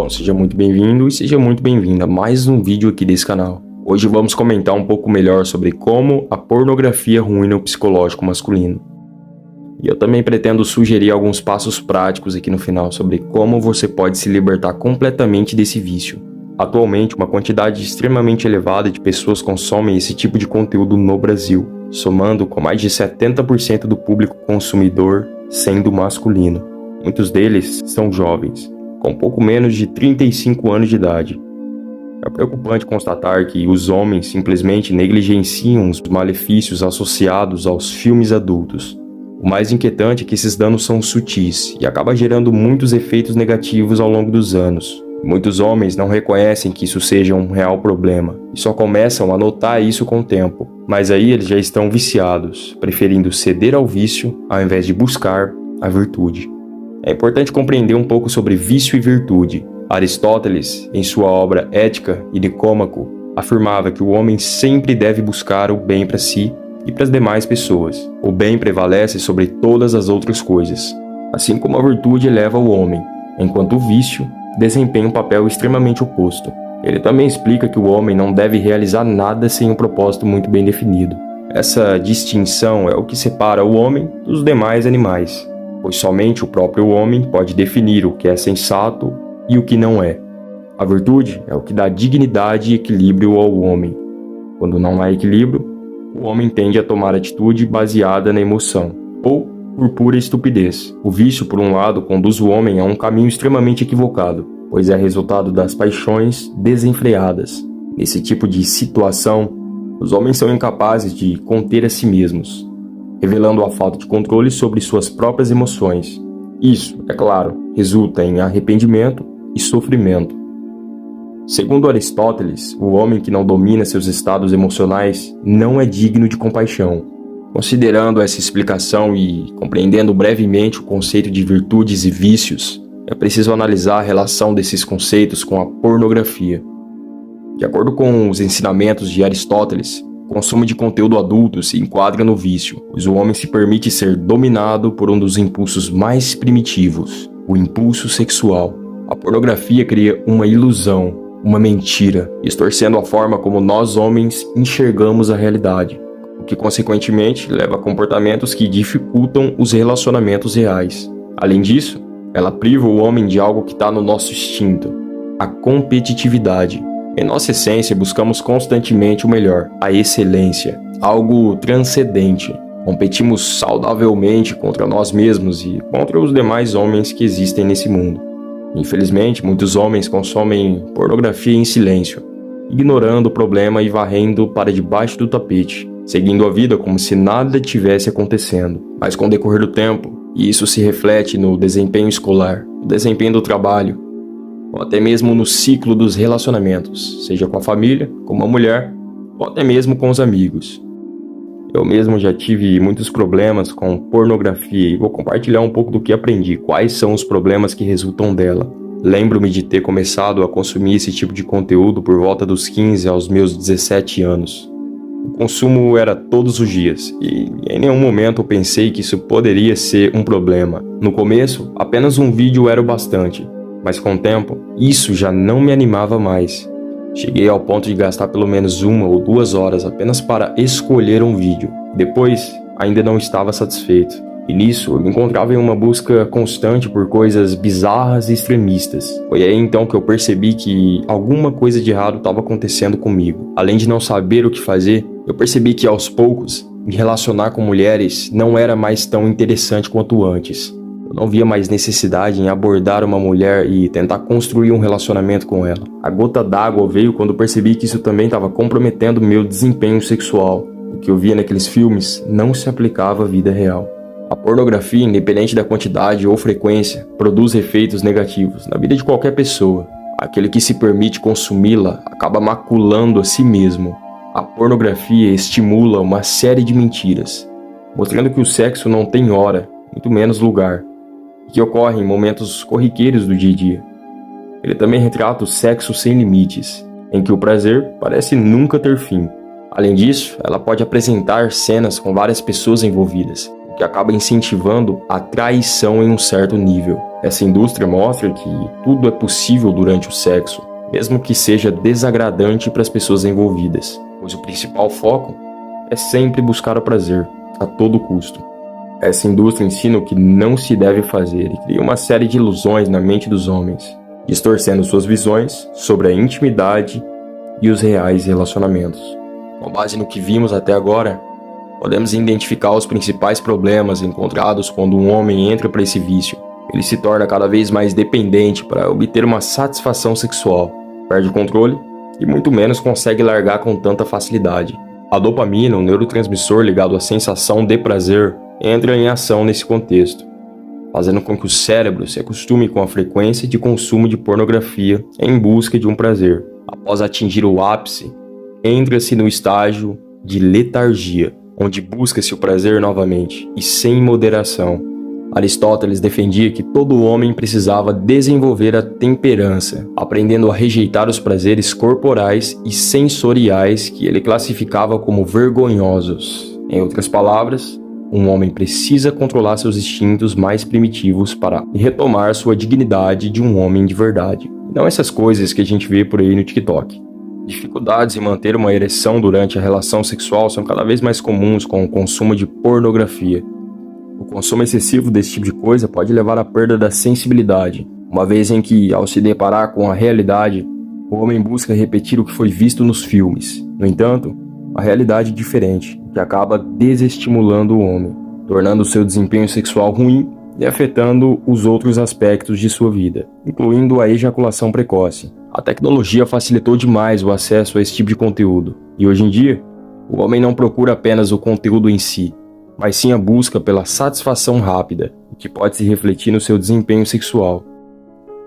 Então seja muito bem-vindo e seja muito bem-vinda a mais um vídeo aqui desse canal. Hoje vamos comentar um pouco melhor sobre como a pornografia arruína o psicológico masculino. E eu também pretendo sugerir alguns passos práticos aqui no final sobre como você pode se libertar completamente desse vício. Atualmente, uma quantidade extremamente elevada de pessoas consomem esse tipo de conteúdo no Brasil, somando com mais de 70% do público consumidor sendo masculino. Muitos deles são jovens, com pouco menos de 35 anos de idade. É preocupante constatar que os homens simplesmente negligenciam os malefícios associados aos filmes adultos. O mais inquietante é que esses danos são sutis e acaba gerando muitos efeitos negativos ao longo dos anos. Muitos homens não reconhecem que isso seja um real problema e só começam a notar isso com o tempo. Mas aí eles já estão viciados, preferindo ceder ao vício ao invés de buscar a virtude. É importante compreender um pouco sobre vício e virtude. Aristóteles, em sua obra Ética e Nicômaco, afirmava que o homem sempre deve buscar o bem para si e para as demais pessoas. O bem prevalece sobre todas as outras coisas, assim como a virtude eleva o homem, enquanto o vício desempenha um papel extremamente oposto. Ele também explica que o homem não deve realizar nada sem um propósito muito bem definido. Essa distinção é o que separa o homem dos demais animais, pois somente o próprio homem pode definir o que é sensato e o que não é. A virtude é o que dá dignidade e equilíbrio ao homem. Quando não há equilíbrio, o homem tende a tomar atitude baseada na emoção, ou por pura estupidez. O vício, por um lado, conduz o homem a um caminho extremamente equivocado, pois é resultado das paixões desenfreadas. Nesse tipo de situação, os homens são incapazes de conter a si mesmos, revelando a falta de controle sobre suas próprias emoções. Isso, é claro, resulta em arrependimento e sofrimento. Segundo Aristóteles, o homem que não domina seus estados emocionais não é digno de compaixão. Considerando essa explicação e compreendendo brevemente o conceito de virtudes e vícios, é preciso analisar a relação desses conceitos com a pornografia. De acordo com os ensinamentos de Aristóteles, o consumo de conteúdo adulto se enquadra no vício, pois o homem se permite ser dominado por um dos impulsos mais primitivos, o impulso sexual. A pornografia cria uma ilusão, uma mentira, distorcendo a forma como nós homens enxergamos a realidade, o que consequentemente leva a comportamentos que dificultam os relacionamentos reais. Além disso, ela priva o homem de algo que está no nosso instinto, a competitividade. Em nossa essência, buscamos constantemente o melhor, a excelência, algo transcendente. Competimos saudavelmente contra nós mesmos e contra os demais homens que existem nesse mundo. Infelizmente, muitos homens consomem pornografia em silêncio, ignorando o problema e varrendo para debaixo do tapete, seguindo a vida como se nada tivesse acontecendo. Mas com o decorrer do tempo, e isso se reflete no desempenho escolar, no desempenho do trabalho, ou até mesmo no ciclo dos relacionamentos, seja com a família, com uma mulher, ou até mesmo com os amigos. Eu mesmo já tive muitos problemas com pornografia e vou compartilhar um pouco do que aprendi, quais são os problemas que resultam dela. Lembro-me de ter começado a consumir esse tipo de conteúdo por volta dos 15 aos meus 17 anos. O consumo era todos os dias e em nenhum momento eu pensei que isso poderia ser um problema. No começo, apenas um vídeo era o bastante, mas com o tempo, isso já não me animava mais. Cheguei ao ponto de gastar pelo menos 1 ou 2 horas apenas para escolher um vídeo. Depois, ainda não estava satisfeito. E nisso, eu me encontrava em uma busca constante por coisas bizarras e extremistas. Foi aí então que eu percebi que alguma coisa de errado estava acontecendo comigo. Além de não saber o que fazer, eu percebi que aos poucos, me relacionar com mulheres não era mais tão interessante quanto antes. Eu não via mais necessidade em abordar uma mulher e tentar construir um relacionamento com ela. A gota d'água veio quando percebi que isso também estava comprometendo meu desempenho sexual. O que eu via naqueles filmes não se aplicava à vida real. A pornografia, independente da quantidade ou frequência, produz efeitos negativos na vida de qualquer pessoa. Aquele que se permite consumi-la acaba maculando a si mesmo. A pornografia estimula uma série de mentiras, mostrando que o sexo não tem hora, muito menos lugar, e que ocorre em momentos corriqueiros do dia a dia. Ele também retrata o sexo sem limites, em que o prazer parece nunca ter fim. Além disso, ela pode apresentar cenas com várias pessoas envolvidas, o que acaba incentivando a traição em um certo nível. Essa indústria mostra que tudo é possível durante o sexo, mesmo que seja desagradante para as pessoas envolvidas, pois o principal foco é sempre buscar o prazer, a todo custo. Essa indústria ensina o que não se deve fazer e cria uma série de ilusões na mente dos homens, distorcendo suas visões sobre a intimidade e os reais relacionamentos. Com base no que vimos até agora, podemos identificar os principais problemas encontrados quando um homem entra para esse vício. Ele se torna cada vez mais dependente para obter uma satisfação sexual, perde o controle e muito menos consegue largar com tanta facilidade. A dopamina, um neurotransmissor ligado à sensação de prazer, entra em ação nesse contexto, fazendo com que o cérebro se acostume com a frequência de consumo de pornografia em busca de um prazer. Após atingir o ápice, entra-se no estágio de letargia, onde busca-se o prazer novamente e sem moderação. Aristóteles defendia que todo homem precisava desenvolver a temperança, aprendendo a rejeitar os prazeres corporais e sensoriais que ele classificava como vergonhosos. Em outras palavras, um homem precisa controlar seus instintos mais primitivos para retomar sua dignidade de um homem de verdade. Não essas coisas que a gente vê por aí no TikTok. Dificuldades em manter uma ereção durante a relação sexual são cada vez mais comuns com o consumo de pornografia. O consumo excessivo desse tipo de coisa pode levar à perda da sensibilidade, uma vez em que, ao se deparar com a realidade, o homem busca repetir o que foi visto nos filmes. No entanto, a realidade é diferente, o que acaba desestimulando o homem, tornando seu desempenho sexual ruim e afetando os outros aspectos de sua vida, incluindo a ejaculação precoce. A tecnologia facilitou demais o acesso a esse tipo de conteúdo, e hoje em dia, o homem não procura apenas o conteúdo em si, mas sim a busca pela satisfação rápida, o que pode se refletir no seu desempenho sexual.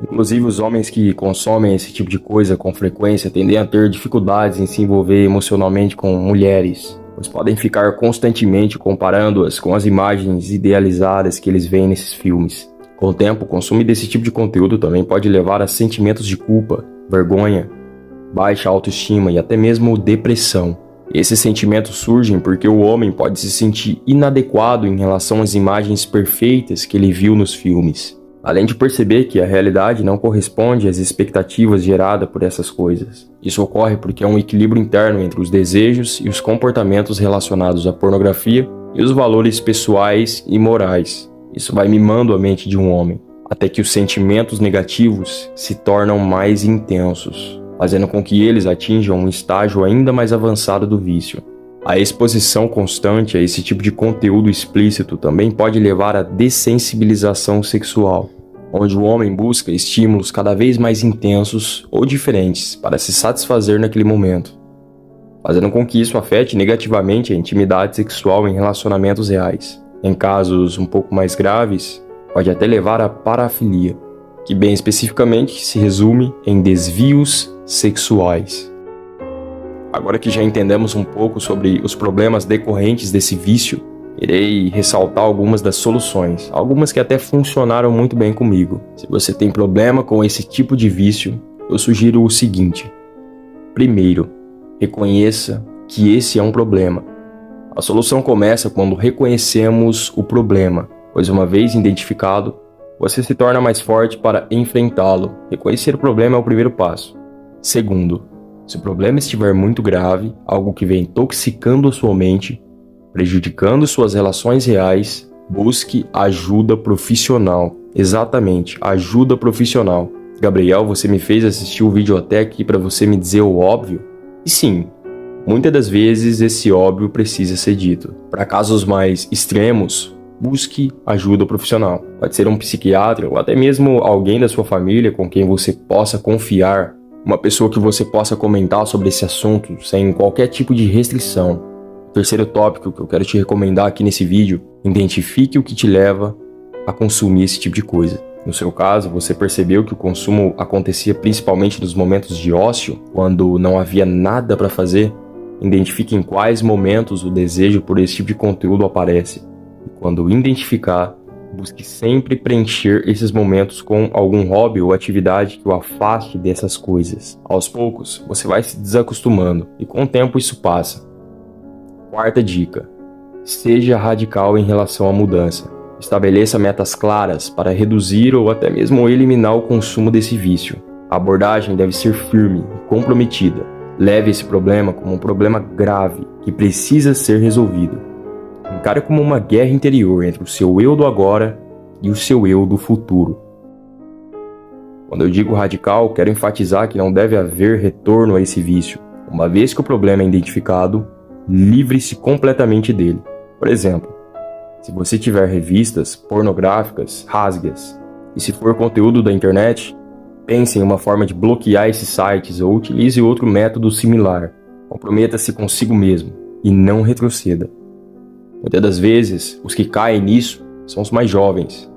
Inclusive, os homens que consomem esse tipo de coisa com frequência tendem a ter dificuldades em se envolver emocionalmente com mulheres, pois podem ficar constantemente comparando-as com as imagens idealizadas que eles veem nesses filmes. Com o tempo, o consumo desse tipo de conteúdo também pode levar a sentimentos de culpa, vergonha, baixa autoestima e até mesmo depressão. Esses sentimentos surgem porque o homem pode se sentir inadequado em relação às imagens perfeitas que ele viu nos filmes, além de perceber que a realidade não corresponde às expectativas geradas por essas coisas. Isso ocorre porque há um equilíbrio interno entre os desejos e os comportamentos relacionados à pornografia e os valores pessoais e morais. Isso vai mimando a mente de um homem, até que os sentimentos negativos se tornam mais intensos, fazendo com que eles atinjam um estágio ainda mais avançado do vício. A exposição constante a esse tipo de conteúdo explícito também pode levar à dessensibilização sexual, onde o homem busca estímulos cada vez mais intensos ou diferentes para se satisfazer naquele momento, fazendo com que isso afete negativamente a intimidade sexual em relacionamentos reais. Em casos um pouco mais graves, pode até levar à parafilia, que bem especificamente se resume em desvios sexuais. Agora que já entendemos um pouco sobre os problemas decorrentes desse vício, irei ressaltar algumas das soluções, algumas que até funcionaram muito bem comigo. Se você tem problema com esse tipo de vício, eu sugiro o seguinte: primeiro, reconheça que esse é um problema. A solução começa quando reconhecemos o problema, pois uma vez identificado, você se torna mais forte para enfrentá-lo. Reconhecer o problema é o primeiro passo. Segundo, se o problema estiver muito grave, algo que vem intoxicando a sua mente, prejudicando suas relações reais, busque ajuda profissional. Exatamente, ajuda profissional. Gabriel, você me fez assistir o vídeo até aqui para você me dizer o óbvio? E sim, muitas das vezes esse óbvio precisa ser dito. Para casos mais extremos, busque ajuda profissional. Pode ser um psiquiatra ou até mesmo alguém da sua família com quem você possa confiar, uma pessoa que você possa comentar sobre esse assunto sem qualquer tipo de restrição. Terceiro tópico que eu quero te recomendar aqui nesse vídeo: identifique o que te leva a consumir esse tipo de coisa. No seu caso, você percebeu que o consumo acontecia principalmente nos momentos de ócio, quando não havia nada para fazer? Identifique em quais momentos o desejo por esse tipo de conteúdo aparece. E quando identificar, busque sempre preencher esses momentos com algum hobby ou atividade que o afaste dessas coisas. Aos poucos, você vai se desacostumando e com o tempo isso passa. Quarta dica: Seja radical em relação à mudança. Estabeleça metas claras para reduzir ou até mesmo eliminar o consumo desse vício. A abordagem deve ser firme e comprometida. Leve esse problema como um problema grave que precisa ser resolvido. Encare como uma guerra interior entre o seu eu do agora e o seu eu do futuro. Quando eu digo radical, quero enfatizar que não deve haver retorno a esse vício. Uma vez que o problema é identificado, livre-se completamente dele. Por exemplo, se você tiver revistas pornográficas, rasgue-as. E se for conteúdo da internet, pense em uma forma de bloquear esses sites ou utilize outro método similar. Comprometa-se consigo mesmo e não retroceda. Muitas das vezes, os que caem nisso são os mais jovens,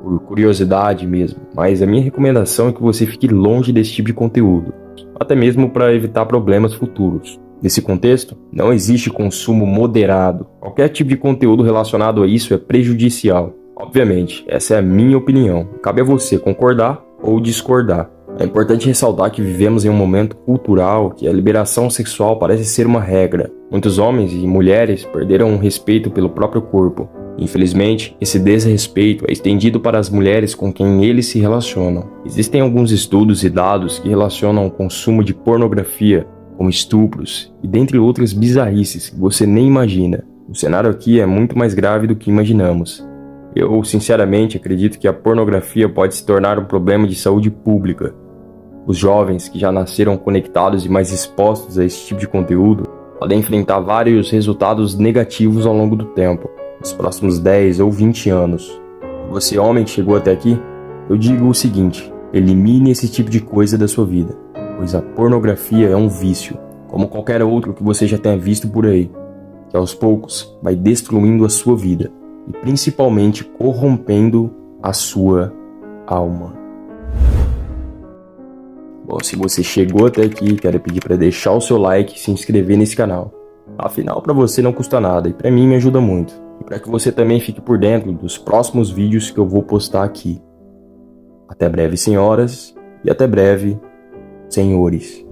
por curiosidade mesmo, mas a minha recomendação é que você fique longe desse tipo de conteúdo, até mesmo para evitar problemas futuros. Nesse contexto, não existe consumo moderado. Qualquer tipo de conteúdo relacionado a isso é prejudicial. Obviamente, essa é a minha opinião. Cabe a você concordar ou discordar. É importante ressaltar que vivemos em um momento cultural que a liberação sexual parece ser uma regra. Muitos homens e mulheres perderam o respeito pelo próprio corpo. Infelizmente, esse desrespeito é estendido para as mulheres com quem eles se relacionam. Existem alguns estudos e dados que relacionam o consumo de pornografia como estupros e dentre outras bizarrices que você nem imagina. O cenário aqui é muito mais grave do que imaginamos. Eu, sinceramente, acredito que a pornografia pode se tornar um problema de saúde pública. Os jovens que já nasceram conectados e mais expostos a esse tipo de conteúdo podem enfrentar vários resultados negativos ao longo do tempo, nos próximos 10 ou 20 anos. Você, homem que chegou até aqui, eu digo o seguinte: elimine esse tipo de coisa da sua vida, pois a pornografia é um vício, como qualquer outro que você já tenha visto por aí, que aos poucos vai destruindo a sua vida e principalmente corrompendo a sua alma. Bom, se você chegou até aqui, quero pedir para deixar o seu like e se inscrever nesse canal. Afinal, para você não custa nada e para mim me ajuda muito. E para que você também fique por dentro dos próximos vídeos que eu vou postar aqui. Até breve, senhoras, e até breve, senhores.